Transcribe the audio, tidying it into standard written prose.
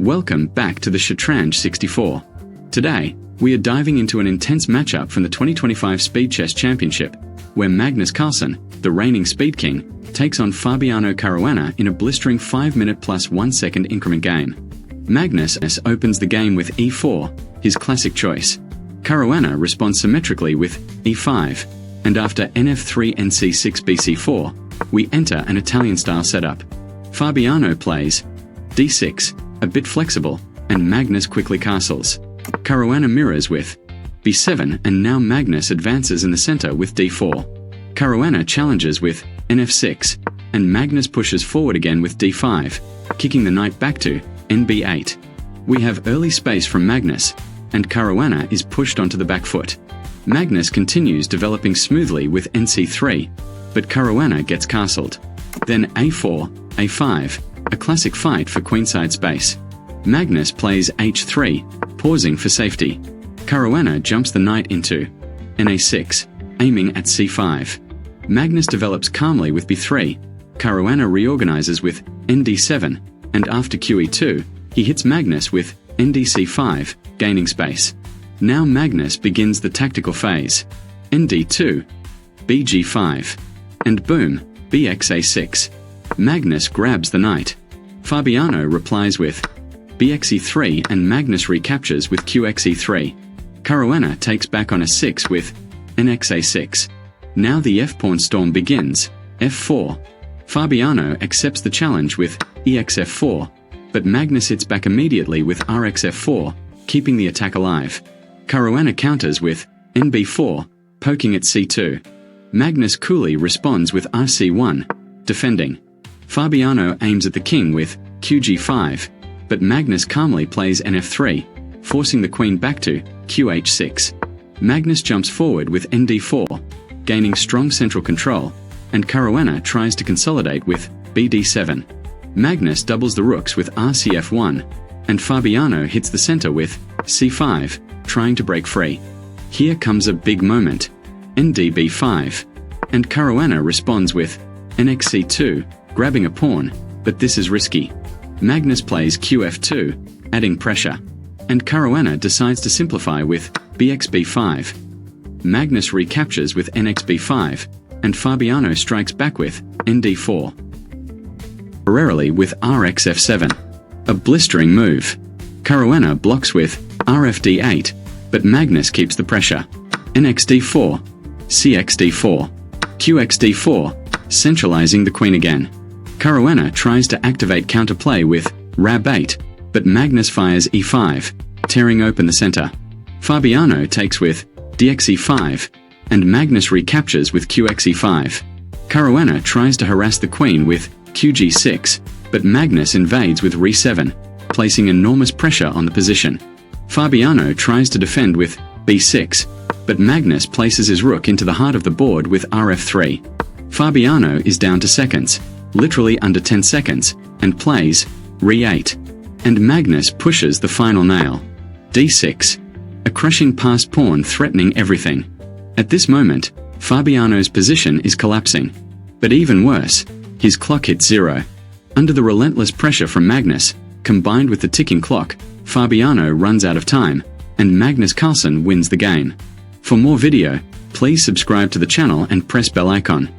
Welcome back to the Shatranj 64. Today, we are diving into an intense matchup from the 2025 Speed Chess Championship, where Magnus Carlsen, the reigning Speed King, takes on Fabiano Caruana in a blistering 5-minute plus 1 second increment game. Magnus opens the game with e4, his classic choice. Caruana responds symmetrically with e5, and after nf3 nc6 bc4, we enter an Italian-style setup. Fabiano plays d6, a bit flexible, and Magnus quickly castles. Caruana mirrors with b7, and now Magnus advances in the center with d4. Caruana challenges with nf6, and Magnus pushes forward again with d5, kicking the knight back to nb8. We have early space from Magnus, and Caruana is pushed onto the back foot. Magnus continues developing smoothly with nc3, but Caruana gets castled. Then a4, a5, a classic fight for queenside space. Magnus plays h3, pausing for safety. Caruana jumps the knight into na6, aiming at c5. Magnus develops calmly with b3. Caruana reorganizes with nd7, and after qe2, he hits Magnus with ndc5, gaining space. Now Magnus begins the tactical phase. nd2, bg5, and boom, bxa6. Magnus grabs the knight. Fabiano replies with bxe3, and Magnus recaptures with qxe3. Caruana takes back on a6 with nxa6. Now the f-pawn storm begins. f4. Fabiano accepts the challenge with exf4, but Magnus hits back immediately with rxf4, keeping the attack alive. Caruana counters with nb4, poking at c2. Magnus coolly responds with rc1, defending. Fabiano aims at the king with qg5, but Magnus calmly plays nf3, forcing the queen back to qh6. Magnus jumps forward with nd4, gaining strong central control, and Caruana tries to consolidate with bd7. Magnus doubles the rooks with rcf1, and Fabiano hits the center with c5, trying to break free. Here comes a big moment. ndb5, and Caruana responds with nxc2, grabbing a pawn, but this is risky. Magnus plays qf2, adding pressure, and Caruana decides to simplify with bxb5. Magnus recaptures with nxb5, and Fabiano strikes back with nd4. Temporarily with rxf7, a blistering move. Caruana blocks with rfd8, but Magnus keeps the pressure. nxd4, cxd4, qxd4, centralizing the queen again. Caruana tries to activate counterplay with rab8, but Magnus fires e5, tearing open the center. Fabiano takes with dxe5, and Magnus recaptures with qxe5. Caruana tries to harass the queen with qg6, but Magnus invades with re7, placing enormous pressure on the position. Fabiano tries to defend with b6, but Magnus places his rook into the heart of the board with rf3. Fabiano is down to seconds, literally under 10 seconds, and plays re8. And Magnus pushes the final nail. d6, a crushing passed pawn threatening everything. At this moment, Fabiano's position is collapsing. But even worse, his clock hits 0. Under the relentless pressure from Magnus, combined with the ticking clock, Fabiano runs out of time, and Magnus Carlsen wins the game. For more video, please subscribe to the channel and press bell icon.